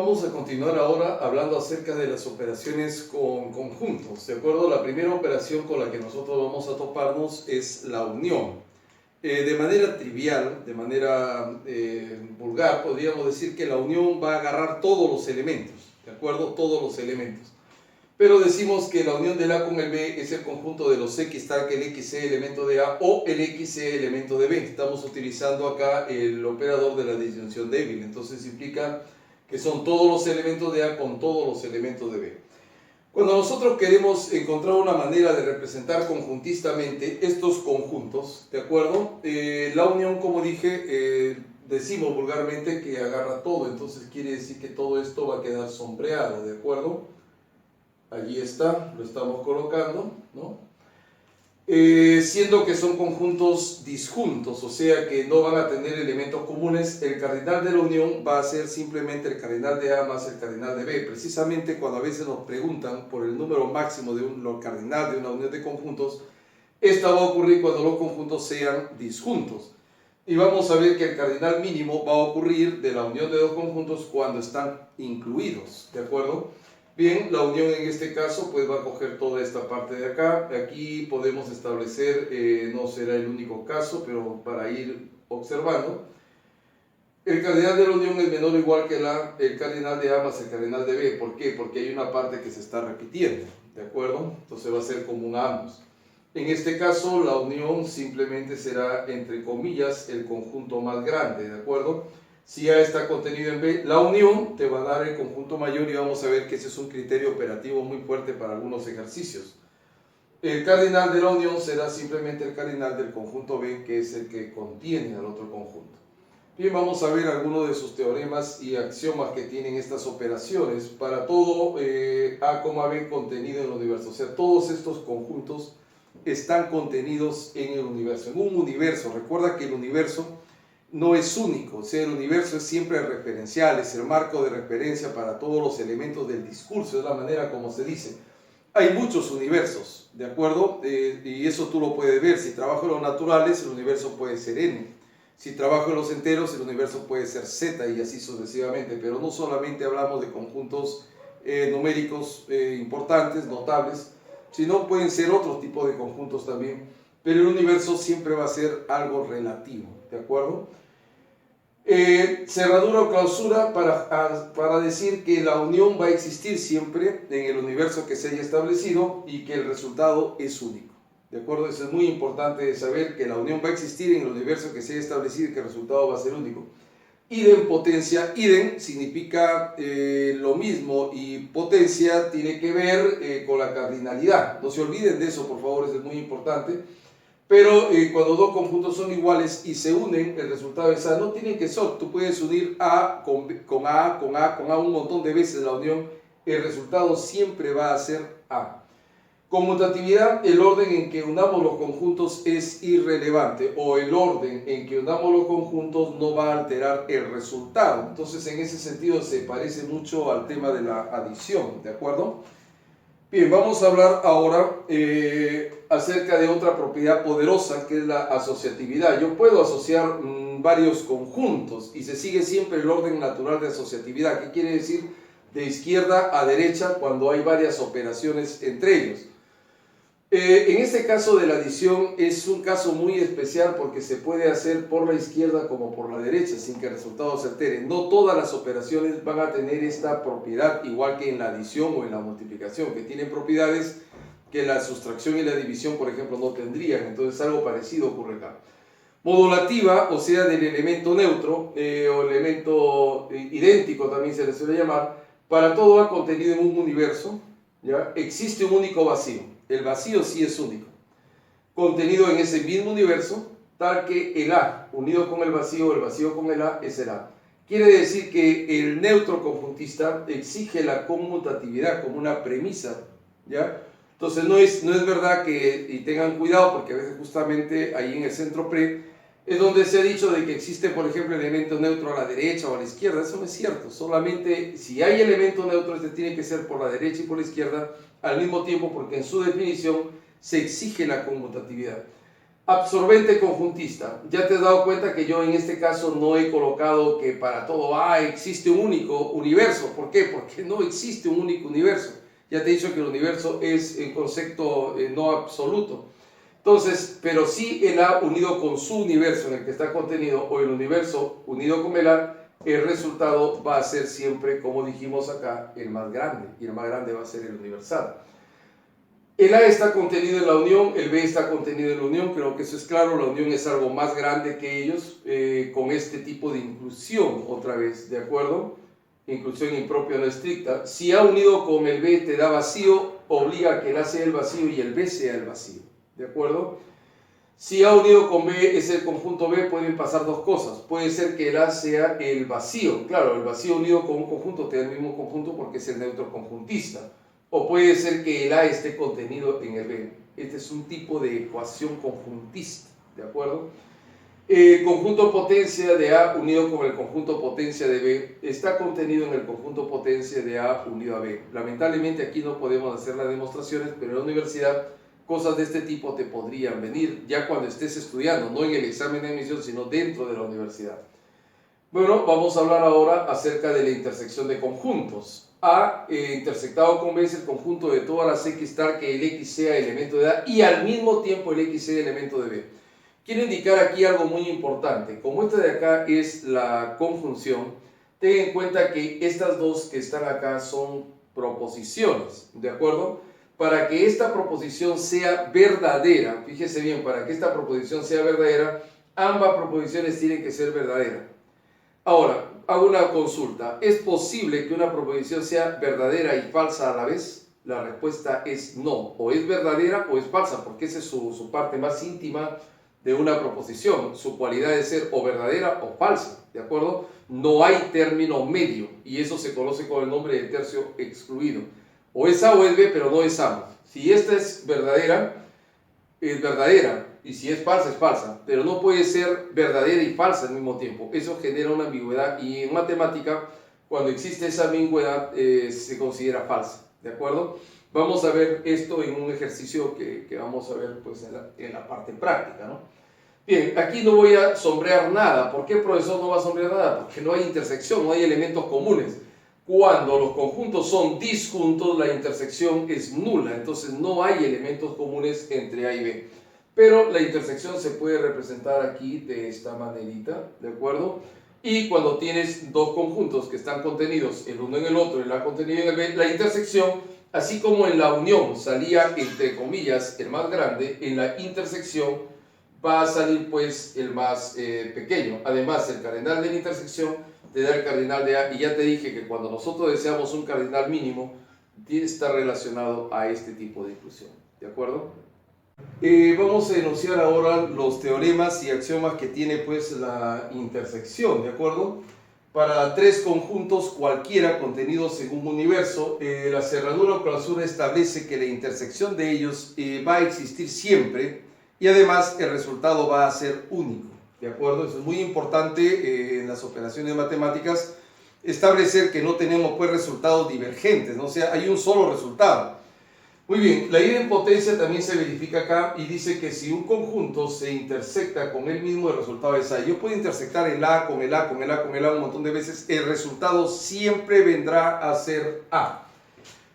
vamos a continuar ahora hablando acerca de las operaciones con conjuntos, ¿de acuerdo? La primera operación con la que nosotros vamos a toparnos es la unión. De manera trivial, de manera vulgar, podríamos decir que la unión va a agarrar todos los elementos, ¿de acuerdo? Todos los elementos. Pero decimos que la unión del A con el B es el conjunto de los X tal que el XC elemento de A o el XC elemento de B. Estamos utilizando acá el operador de la disyunción débil, entonces implica que son todos los elementos de A con todos los elementos de B. Cuando nosotros queremos encontrar una manera de representar conjuntistamente estos conjuntos, ¿de acuerdo? La unión, como dije, decimos vulgarmente que agarra todo, entonces quiere decir que todo esto va a quedar sombreado, ¿de acuerdo? Allí está, lo estamos colocando, ¿no? Siendo que son conjuntos disjuntos, o sea que no van a tener elementos comunes, el cardinal de la unión va a ser simplemente el cardinal de A más el cardinal de B. Precisamente cuando a veces nos preguntan por el número máximo de un cardinal de una unión de conjuntos, esta va a ocurrir cuando los conjuntos sean disjuntos. Y vamos a ver que el cardinal mínimo va a ocurrir de la unión de dos conjuntos cuando están incluidos, ¿de acuerdo? Bien, la unión en este caso pues va a coger toda esta parte de acá. Aquí podemos establecer, no será el único caso, pero para ir observando. El cardinal de la unión es menor o igual que el cardinal de A más el cardinal de B. ¿Por qué? Porque hay una parte que se está repitiendo, ¿de acuerdo? Entonces va a ser común a ambos. En este caso la unión simplemente será, entre comillas, el conjunto más grande, ¿de acuerdo? Si A está contenido en B, la unión te va a dar el conjunto mayor y vamos a ver que ese es un criterio operativo muy fuerte para algunos ejercicios. El cardinal de la unión será simplemente el cardinal del conjunto B, que es el que contiene al otro conjunto. Bien, vamos a ver algunos de sus teoremas y axiomas que tienen estas operaciones para todo A, B contenido en el universo. O sea, todos estos conjuntos están contenidos en el universo, en un universo. Recuerda que el universo no es único, o sea, el universo es siempre referencial, es el marco de referencia para todos los elementos del discurso, es la manera como se dice. Hay muchos universos, ¿de acuerdo? Y eso tú lo puedes ver. Si trabajo en los naturales, el universo puede ser n. Si trabajo en los enteros, el universo puede ser z y así sucesivamente. Pero no solamente hablamos de conjuntos numéricos importantes, notables, sino pueden ser otro tipo de conjuntos también. Pero el universo siempre va a ser algo relativo, ¿de acuerdo? Cerradura o clausura para decir que la unión va a existir siempre en el universo que se haya establecido y que el resultado es único, ¿de acuerdo? Eso es muy importante saber que la unión va a existir en el universo que se haya establecido y que el resultado va a ser único. Idem, potencia. Idem significa lo mismo y potencia tiene que ver con la cardinalidad. No se olviden de eso, por favor, eso es muy importante. Pero cuando dos conjuntos son iguales y se unen, el resultado es A. No tienen que ser, tú puedes unir A con A un montón de veces la unión, el resultado siempre va a ser A. Conmutatividad, el orden en que unamos los conjuntos es irrelevante, o el orden en que unamos los conjuntos no va a alterar el resultado. Entonces, en ese sentido se parece mucho al tema de la adición, ¿de acuerdo? Bien, vamos a hablar ahora acerca de otra propiedad poderosa que es la asociatividad. Yo puedo asociar varios conjuntos y se sigue siempre el orden natural de asociatividad. ¿Qué quiere decir? De izquierda a derecha cuando hay varias operaciones entre ellos. En este caso de la adición es un caso muy especial porque se puede hacer por la izquierda como por la derecha sin que el resultado se altere. No todas las operaciones van a tener esta propiedad igual que en la adición o en la multiplicación, que tienen propiedades que la sustracción y la división, por ejemplo, no tendrían. Entonces algo parecido ocurre acá. Modulativa, o sea, del elemento neutro o elemento idéntico también se le suele llamar, para todo A contenido en un universo, ¿ya? Existe un único vacío. El vacío sí es único, contenido en ese mismo universo, tal que el A unido con el vacío con el A es el A. Quiere decir que el neutro conjuntista exige la conmutatividad como una premisa, ¿ya? Entonces no es verdad que, y tengan cuidado porque a veces justamente ahí en el centro pre es donde se ha dicho de que existe, por ejemplo, elemento neutro a la derecha o a la izquierda. Eso no es cierto. Solamente si hay elemento neutro, este tiene que ser por la derecha y por la izquierda al mismo tiempo, porque en su definición se exige la conmutatividad. Absorbente conjuntista. Ya te has dado cuenta que yo en este caso no he colocado que para todo existe un único universo. ¿Por qué? Porque no existe un único universo. Ya te he dicho que el universo es un concepto no absoluto. Entonces, pero sí el A unido con su universo en el que está contenido, o el universo unido con el A, el resultado va a ser siempre, como dijimos acá, el más grande. Y el más grande va a ser el universal. El A está contenido en la unión, el B está contenido en la unión, creo que eso es claro, la unión es algo más grande que ellos, con este tipo de inclusión, otra vez, ¿de acuerdo? Inclusión impropia no estricta. Si A unido con el B te da vacío, obliga a que el A sea el vacío y el B sea el vacío, ¿de acuerdo? Si A unido con B es el conjunto B, pueden pasar dos cosas. Puede ser que el A sea el vacío, claro, el vacío unido con un conjunto te da el mismo conjunto porque es el neutro conjuntista. O puede ser que el A esté contenido en el B. Este es un tipo de ecuación conjuntista, ¿de acuerdo? El conjunto potencia de A unido con el conjunto potencia de B está contenido en el conjunto potencia de A unido a B. Lamentablemente aquí no podemos hacer las demostraciones, pero en la universidad cosas de este tipo te podrían venir ya cuando estés estudiando, no en el examen de admisión, sino dentro de la universidad. Bueno, vamos a hablar ahora acerca de la intersección de conjuntos. A intersectado con B es el conjunto de todas las X tal que el X sea elemento de A y al mismo tiempo el X sea elemento de B. Quiero indicar aquí algo muy importante. Como esta de acá es la conjunción, ten en cuenta que estas dos que están acá son proposiciones, ¿de acuerdo? Para que esta proposición sea verdadera, fíjese bien, para que esta proposición sea verdadera, ambas proposiciones tienen que ser verdaderas. Ahora, hago una consulta. ¿Es posible que una proposición sea verdadera y falsa a la vez? La respuesta es no. O es verdadera o es falsa, porque esa es su parte más íntima de una proposición. Su cualidad de ser o verdadera o falsa, ¿de acuerdo? No hay término medio, y eso se conoce con el nombre de tercio excluido. O es A o es B, pero no es ambas. Si esta es verdadera, y si es falsa, pero no puede ser verdadera y falsa al mismo tiempo. Eso genera una ambigüedad y en matemática, cuando existe esa ambigüedad, se considera falsa, ¿de acuerdo? Vamos a ver esto en un ejercicio que vamos a ver pues, en la parte práctica, ¿no? Bien, aquí no voy a sombrear nada. ¿Por qué el profesor no va a sombrear nada? Porque no hay intersección, no hay elementos comunes. Cuando los conjuntos son disjuntos, la intersección es nula, entonces no hay elementos comunes entre A y B. Pero la intersección se puede representar aquí de esta manerita, ¿de acuerdo? Y cuando tienes dos conjuntos que están contenidos el uno en el otro, el A contenido en el B, la intersección, así como en la unión salía entre comillas el más grande, en la intersección va a salir pues el más pequeño. Además, el cardinal de la intersección te da el cardinal de A, y ya te dije que cuando nosotros deseamos un cardinal mínimo, tiene que estar relacionado a este tipo de inclusión, ¿de acuerdo? Vamos a enunciar ahora los teoremas y axiomas que tiene pues la intersección, ¿de acuerdo? Para tres conjuntos cualquiera contenidos en un universo, la cerradura o clausura establece que la intersección de ellos va a existir siempre, y además el resultado va a ser único, ¿de acuerdo? Eso es muy importante en las operaciones matemáticas, establecer que no tenemos pues resultados divergentes, ¿no? O sea, hay un solo resultado. Muy bien, la idempotencia también se verifica acá y dice que si un conjunto se intersecta con él mismo, el resultado es A. Yo puedo intersectar el A con el A, con el A, con el A un montón de veces, el resultado siempre vendrá a ser A.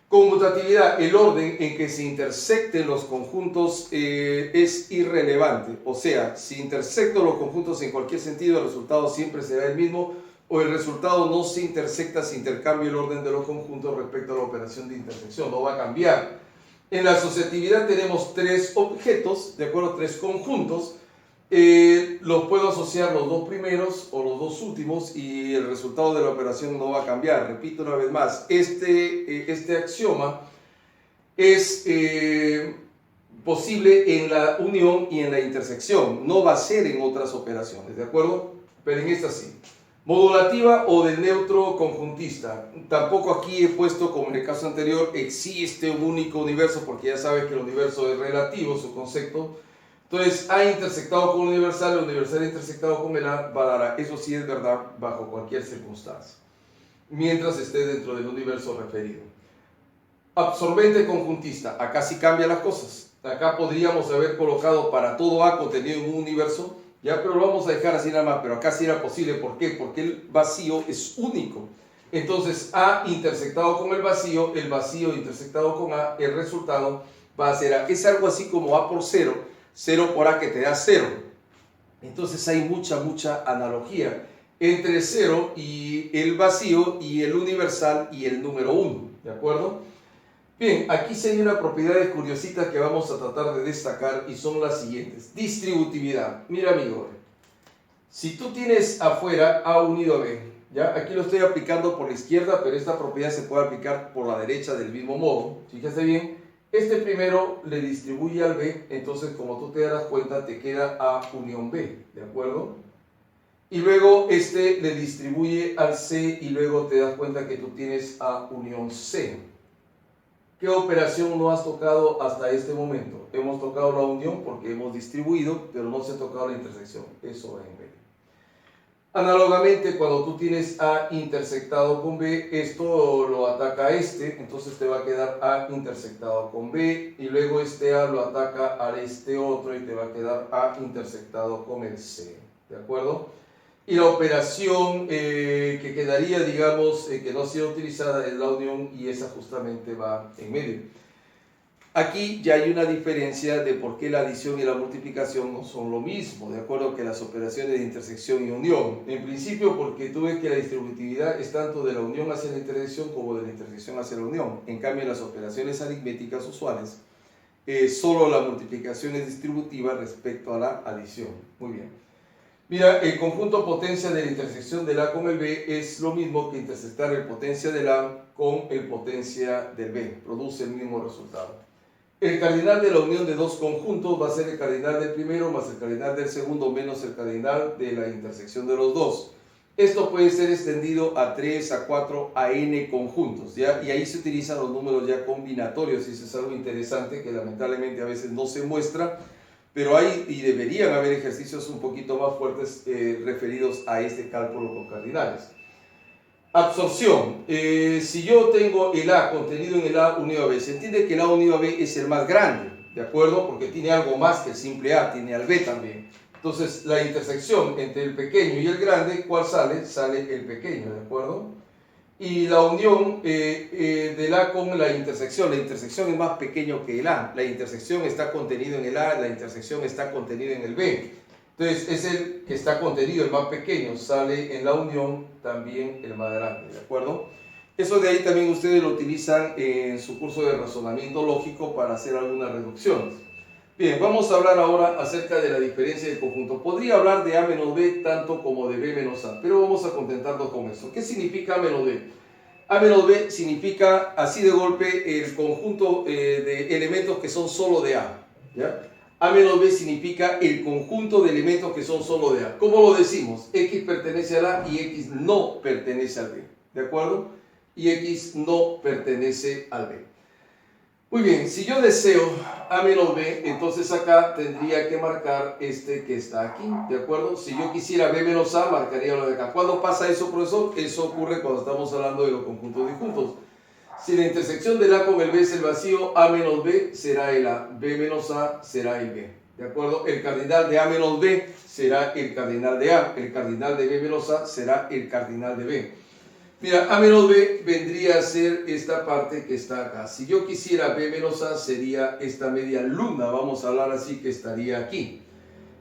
Conmutatividad, el orden en que se intersecten los conjuntos es irrelevante. O sea, si intersecto los conjuntos en cualquier sentido, el resultado siempre será el mismo, o el resultado no se intersecta, se intercambia el orden de los conjuntos respecto a la operación de intersección, no va a cambiar. En la asociatividad tenemos tres objetos, de acuerdo, tres conjuntos. Los puedo asociar los dos primeros o los dos últimos y el resultado de la operación no va a cambiar. Repito una vez más, este axioma es posible en la unión y en la intersección, no va a ser en otras operaciones, ¿de acuerdo? Pero en esta sí. Modulativa o del neutro conjuntista. Tampoco aquí he puesto, como en el caso anterior, existe un único universo, porque ya sabes que el universo es relativo, su concepto. Entonces, A intersectado con el universal intersectado con el A va a dar A. Eso sí es verdad bajo cualquier circunstancia, mientras esté dentro del universo referido. Absorbente conjuntista. Acá sí cambian las cosas. Acá podríamos haber colocado para todo A contenido en un universo, ya, pero lo vamos a dejar así nada más, pero acá sí era posible. ¿Por qué? Porque el vacío es único. Entonces, A intersectado con el vacío intersectado con A, el resultado va a ser A. Es algo así como A por 0, 0 por A que te da 0. Entonces hay mucha analogía entre 0 y el vacío y el universal y el número 1, ¿de acuerdo? Bien, aquí sí hay unas propiedades curiositas que vamos a tratar de destacar y son las siguientes. Distributividad. Mira, amigo, si tú tienes afuera A unido a B, ¿ya? Aquí lo estoy aplicando por la izquierda, pero esta propiedad se puede aplicar por la derecha del mismo modo. Fíjate bien, este primero le distribuye al B, entonces como tú te darás cuenta te queda A unión B, ¿de acuerdo? Y luego este le distribuye al C y luego te das cuenta que tú tienes A unión C. ¿Qué operación no has tocado hasta este momento? Hemos tocado la unión porque hemos distribuido, pero no se ha tocado la intersección. Eso va en B. Análogamente, cuando tú tienes A intersectado con B, esto lo ataca a este, entonces te va a quedar A intersectado con B, y luego este A lo ataca a este otro y te va a quedar A intersectado con el C. ¿De acuerdo? Y la operación que quedaría, digamos, que no ha sido utilizada es la unión, y esa justamente va en medio. Aquí ya hay una diferencia de por qué la adición y la multiplicación no son lo mismo, de acuerdo que las operaciones de intersección y unión. En principio porque tú ves que la distributividad es tanto de la unión hacia la intersección como de la intersección hacia la unión. En cambio, en las operaciones aritméticas usuales, solo la multiplicación es distributiva respecto a la adición. Muy bien. Mira, el conjunto potencia de la intersección del A con el B es lo mismo que intersectar el potencia del A con el potencia del B. Produce el mismo resultado. El cardinal de la unión de dos conjuntos va a ser el cardinal del primero más el cardinal del segundo menos el cardinal de la intersección de los dos. Esto puede ser extendido a 3, a 4, a n conjuntos, ¿ya? Y ahí se utilizan los números ya combinatorios, y eso es algo interesante que lamentablemente a veces no se muestra, pero hay y deberían haber ejercicios un poquito más fuertes referidos a este cálculo con cardinales. Absorción. Si yo tengo el A contenido en el A unido a B, se entiende que el A unido a B es el más grande, ¿de acuerdo? Porque tiene algo más que el simple A, tiene al B también. Entonces, la intersección entre el pequeño y el grande, ¿cuál sale? Sale el pequeño, ¿de acuerdo? Y la unión del A con la intersección es más pequeño que el A. La intersección está contenida en el A, la intersección está contenida en el B. Entonces es el que está contenido, el más pequeño, sale en la unión también el más grande, ¿de acuerdo? Eso de ahí también ustedes lo utilizan en su curso de razonamiento lógico para hacer algunas reducciones. Bien, vamos a hablar ahora acerca de la diferencia de conjunto. Podría hablar de A menos B tanto como de B menos A, pero vamos a contentarnos con eso. ¿Qué significa A menos B? A menos B significa así de golpe el conjunto de elementos que son solo de A, ¿ya? A menos B significa el conjunto de elementos que son solo de A. ¿Cómo lo decimos? X pertenece al A y X no pertenece al B. ¿De acuerdo? Y X no pertenece al B. Muy bien, si yo deseo A menos B, entonces acá tendría que marcar este que está aquí. ¿De acuerdo? Si yo quisiera B menos A, marcaría lo de acá. ¿Cuándo pasa eso, profesor? Eso ocurre cuando estamos hablando de los conjuntos disjuntos. Si la intersección del A con el B es el vacío, A menos B será el A, B menos A será el B. ¿De acuerdo? El cardinal de A menos B será el cardinal de A, el cardinal de B menos A será el cardinal de B. Mira, A menos B vendría a ser esta parte que está acá. Si yo quisiera B menos A, sería esta media luna, vamos a hablar así, que estaría aquí.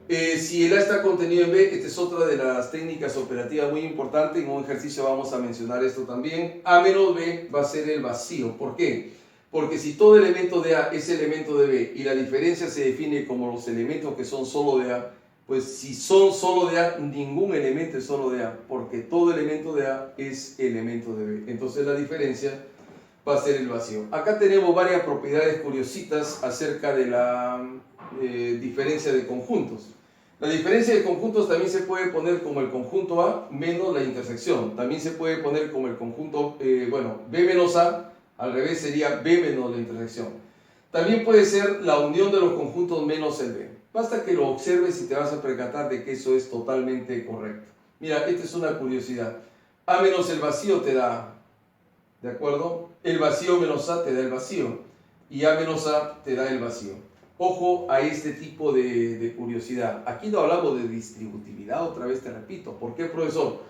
Si el A está contenido en B, esta es otra de las técnicas operativas muy importante. En un ejercicio vamos a mencionar esto también. A menos B va a ser el vacío. ¿Por qué? Porque si todo elemento de A es elemento de B y la diferencia se define como los elementos que son solo de A, pues si son solo de A, ningún elemento es solo de A, porque todo elemento de A es elemento de B. Entonces la diferencia va a ser el vacío. Acá tenemos varias propiedades curiositas acerca de la diferencia de conjuntos. La diferencia de conjuntos también se puede poner como el conjunto A menos la intersección. También se puede poner como el conjunto, B menos A, al revés sería B menos la intersección. También puede ser la unión de los conjuntos menos el B. Basta que lo observes y te vas a percatar de que eso es totalmente correcto. Mira, esta es una curiosidad. A menos el vacío te da A, ¿de acuerdo? El vacío menos A te da el vacío. Y A menos A te da el vacío. Ojo a este tipo de curiosidad. Aquí no hablamos de distributividad, otra vez te repito. ¿Por qué, profesor?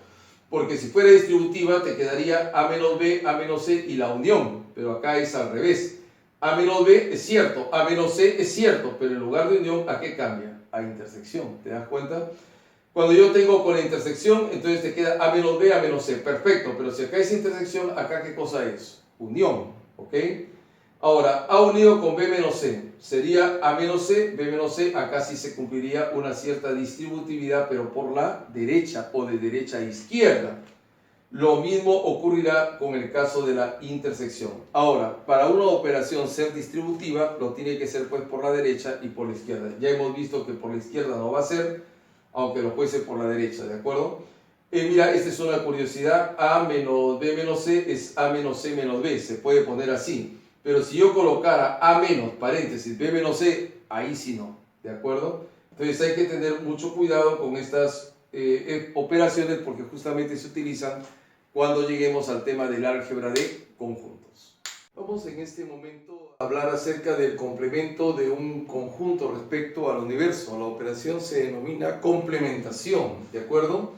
Porque si fuera distributiva te quedaría A menos B, A menos C y la unión. Pero acá es al revés. A menos B es cierto, A menos C es cierto, pero en lugar de unión, ¿a qué cambia? A intersección. ¿Te das cuenta? Cuando yo tengo con la intersección, entonces te queda A menos B, A menos C. Perfecto, pero si acá es intersección, ¿acá qué cosa es? Unión. ¿Ok? Ahora, A unido con B menos C sería A menos C, B menos C. Acá sí se cumpliría una cierta distributividad, pero por la derecha o de derecha a izquierda. Lo mismo ocurrirá con el caso de la intersección. Ahora, para una operación ser distributiva, lo tiene que ser pues por la derecha y por la izquierda. Ya hemos visto que por la izquierda no va a ser, aunque lo puede ser por la derecha, ¿de acuerdo? Mira, esta es una curiosidad. A menos B menos C es A menos C menos B. Se puede poner así. Pero si yo colocara A menos, paréntesis, B menos C, ahí sí no, ¿de acuerdo? Entonces hay que tener mucho cuidado con estas operaciones porque justamente se utilizan cuando lleguemos al tema del álgebra de conjuntos. Vamos en este momento a hablar acerca del complemento de un conjunto respecto al universo. La operación se denomina complementación, ¿de acuerdo?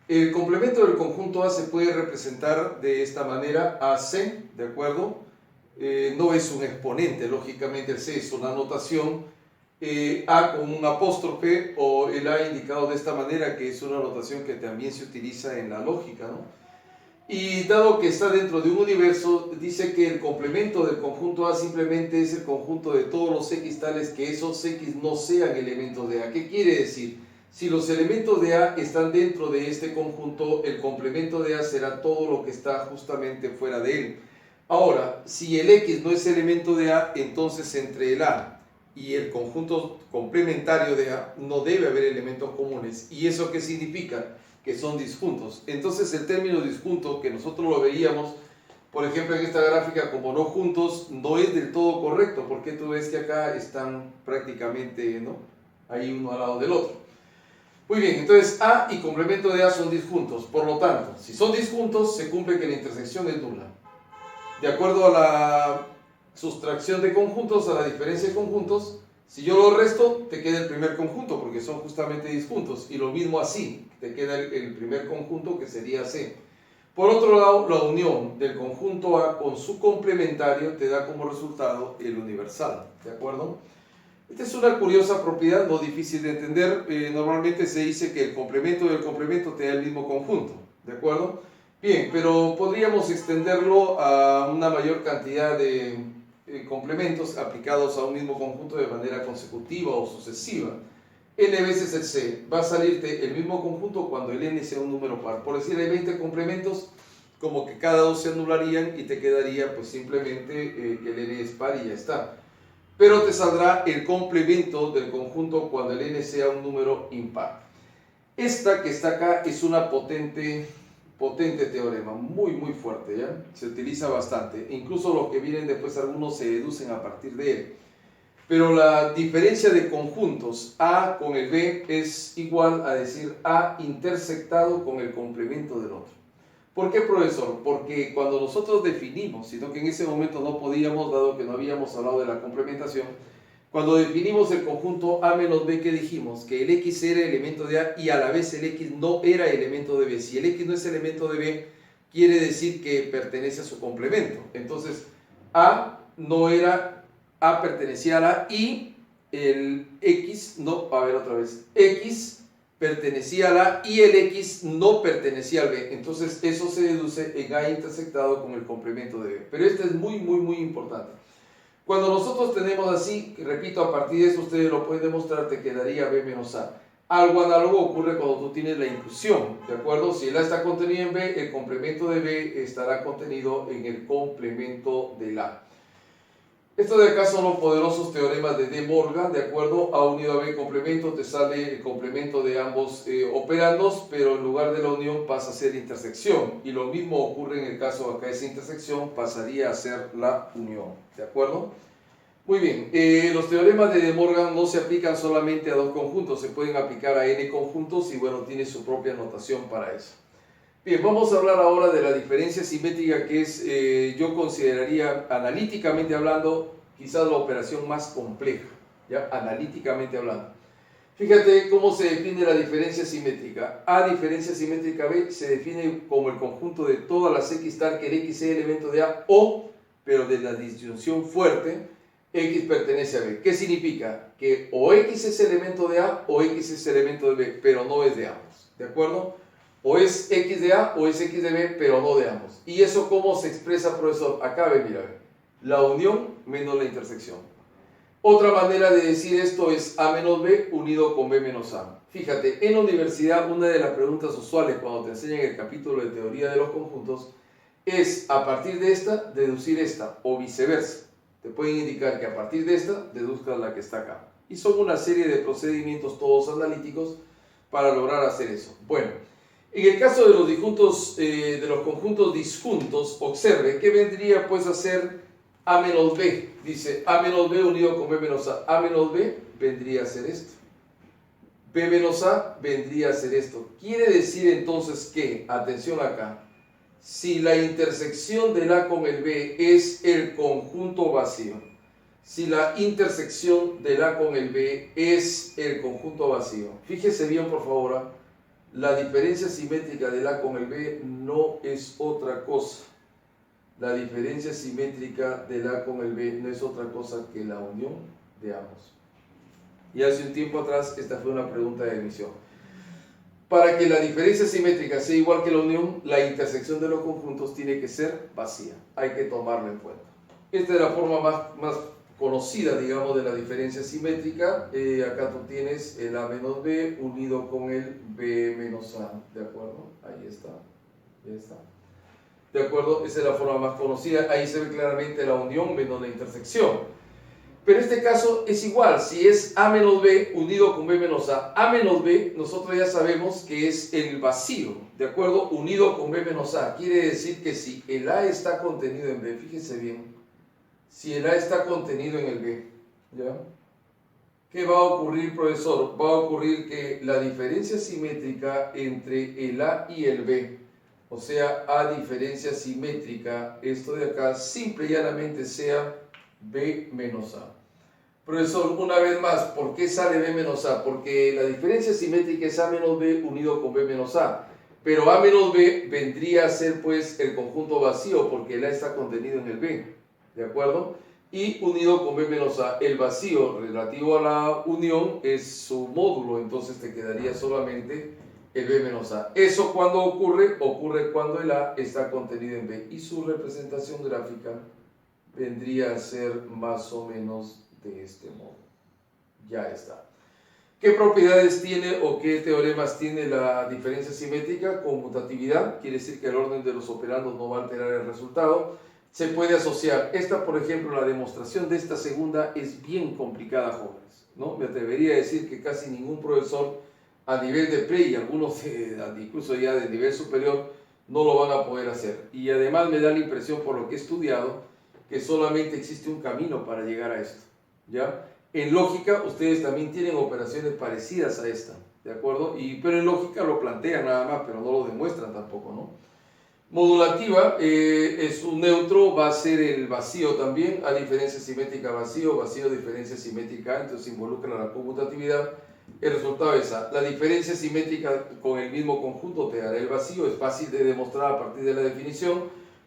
El complemento del conjunto A se puede representar de esta manera, AC, ¿de acuerdo? No es un exponente, lógicamente el C es una notación, A con un apóstrofe o el A indicado de esta manera, que es una notación que también se utiliza en la lógica, ¿no? Y dado que está dentro de un universo, dice que el complemento del conjunto A simplemente es el conjunto de todos los X tales que esos X no sean elementos de A. ¿Qué quiere decir? Si los elementos de A están dentro de este conjunto, el complemento de A será todo lo que está justamente fuera de él. Ahora, si el X no es elemento de A, entonces entre el A y el conjunto complementario de A no debe haber elementos comunes. ¿Y eso qué significa? Que son disjuntos. Entonces el término disjunto, que nosotros lo veíamos, por ejemplo en esta gráfica como no juntos, no es del todo correcto, porque tú ves que acá están prácticamente, ¿no?, ahí uno al lado del otro. Muy bien, entonces A y complemento de A son disjuntos. Por lo tanto, si son disjuntos, se cumple que la intersección es nula. De acuerdo a la sustracción de conjuntos, a la diferencia de conjuntos, si yo lo resto, te queda el primer conjunto, porque son justamente disjuntos. Y lo mismo así, te queda el primer conjunto, que sería C. Por otro lado, la unión del conjunto A con su complementario te da como resultado el universal. ¿De acuerdo? Esta es una curiosa propiedad, no difícil de entender. Normalmente se dice que el complemento del complemento te da el mismo conjunto. ¿De acuerdo? Bien, pero podríamos extenderlo a una mayor cantidad de complementos aplicados a un mismo conjunto de manera consecutiva o sucesiva. N veces el C, va a salirte el mismo conjunto cuando el N sea un número par. Por decir, hay 20 complementos, como que cada dos se anularían y te quedaría pues simplemente que el N es par y ya está. Pero te saldrá el complemento del conjunto cuando el N sea un número impar. Esta que está acá es una potente teorema, muy fuerte, ¿ya? Se utiliza bastante, incluso los que vienen después algunos se deducen a partir de él. Pero la diferencia de conjuntos A con el B es igual a decir A intersectado con el complemento del otro. ¿Por qué, profesor? Porque cuando nosotros definimos, sino que en ese momento no podíamos, dado que no habíamos hablado de la complementación, cuando definimos el conjunto A menos B, ¿qué dijimos? Que el X era elemento de A y a la vez el X no era elemento de B. Si el X no es elemento de B, quiere decir que pertenece a su complemento. Entonces, A no era, A pertenecía a la y el X, no, a ver otra vez, X pertenecía a la y el X no pertenecía al B. Entonces, eso se deduce en A intersectado con el complemento de B. Pero esto es muy importante. Cuando nosotros tenemos así, repito, a partir de eso ustedes lo pueden demostrar, te quedaría B menos A. Algo análogo ocurre cuando tú tienes la inclusión, ¿de acuerdo? Si el A está contenido en B, el complemento de B estará contenido en el complemento del A. Estos de acá son los poderosos teoremas de De Morgan, ¿de acuerdo? A unido a B complemento, te sale el complemento de ambos operandos, pero en lugar de la unión pasa a ser intersección. Y lo mismo ocurre en el caso de acá, esa intersección pasaría a ser la unión, ¿de acuerdo? Muy bien, los teoremas de De Morgan no se aplican solamente a dos conjuntos, se pueden aplicar a n conjuntos y bueno, tiene su propia notación para eso. Bien, vamos a hablar ahora de la diferencia simétrica, que es, yo consideraría, analíticamente hablando, quizás la operación más compleja, ya analíticamente hablando. Fíjate cómo se define la diferencia simétrica. A diferencia simétrica B se define como el conjunto de todas las X tal que el X sea elemento de A o, pero de la disyunción fuerte, X pertenece a B. ¿Qué significa? Que o X es elemento de A o X es elemento de B, pero no es de ambos. ¿De acuerdo? O es X de A o es X de B, pero no de ambos. ¿Y eso cómo se expresa, profesor? Acá ve, mira, ve. La unión menos la intersección. Otra manera de decir esto es A menos B unido con B menos A. Fíjate, en la universidad una de las preguntas usuales cuando te enseñan el capítulo de teoría de los conjuntos es a partir de esta deducir esta o viceversa. Te pueden indicar que a partir de esta deduzcas la que está acá. Y son una serie de procedimientos todos analíticos para lograr hacer eso. Bueno, en el caso de los conjuntos disjuntos, observe que vendría pues a ser A menos B. Dice A menos B unido con B menos A. A menos B vendría a ser esto. B menos A vendría a ser esto. Quiere decir entonces que, atención acá, si la intersección del A con el B es el conjunto vacío, si la intersección del A con el B es el conjunto vacío, fíjese bien por favor, la diferencia simétrica del A con el B no es otra cosa. La diferencia simétrica del A con el B no es otra cosa que la unión de ambos. Y hace un tiempo atrás esta fue una pregunta de emisión. Para que la diferencia simétrica sea igual que la unión, la intersección de los conjuntos tiene que ser vacía. Hay que tomarlo en cuenta. Esta es la forma más conocida, digamos, de la diferencia simétrica. Acá tú tienes el A menos B unido con el B menos A. ¿De acuerdo? Ahí está. Ahí está. ¿De acuerdo? Esa es la forma más conocida. Ahí se ve claramente la unión menos la intersección. Pero en este caso es igual, si es A menos B unido con B menos A. A menos B, nosotros ya sabemos que es el vacío, ¿de acuerdo? Unido con B menos A. Quiere decir que si el A está contenido en B, fíjese bien, si el A está contenido en el B, ¿ya? ¿Qué va a ocurrir, profesor? Va a ocurrir que la diferencia simétrica entre el A y el B, o sea, A diferencia simétrica, esto de acá, simple y llanamente sea B menos A. Profesor, una vez más, ¿por qué sale B menos A? Porque la diferencia simétrica es A menos B unido con B menos A. Pero A menos B vendría a ser pues el conjunto vacío porque el A está contenido en el B. ¿De acuerdo? Y unido con B menos A, el vacío relativo a la unión es su módulo, entonces te quedaría solamente el B menos A. ¿Eso cuándo ocurre? Ocurre cuando el A está contenido en B y su representación gráfica vendría a ser más o menos de este modo. Ya está. ¿Qué propiedades tiene o qué teoremas tiene la diferencia simétrica? Conmutatividad, quiere decir que el orden de los operandos no va a alterar el resultado. Se puede asociar. Esta, por ejemplo, la demostración de esta segunda es bien complicada, jóvenes, ¿no? Me atrevería a decir que casi ningún profesor a nivel de pre y algunos incluso ya de nivel superior no lo van a poder hacer. Y además me da la impresión, por lo que he estudiado, que solamente existe un camino para llegar a esto, ¿ya? En lógica, ustedes también tienen operaciones parecidas a esta, ¿de acuerdo? Pero en lógica lo plantean nada más, pero no lo demuestran tampoco, ¿no? Modulativa es un neutro, va a ser el vacío también, a diferencia simétrica vacío, vacío diferencia simétrica, entonces involucra la conmutatividad. El resultado es esa. La diferencia simétrica con el mismo conjunto te dará el vacío, es fácil de demostrar a partir de la definición.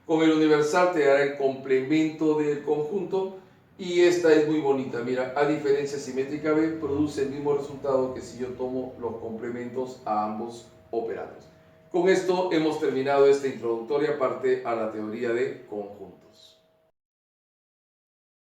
Con el universal te dará el complemento del conjunto y esta es muy bonita. Mira, a diferencia simétrica B produce el mismo resultado que si yo tomo los complementos a ambos operandos. Con esto hemos terminado esta introductoria parte a la teoría de conjuntos.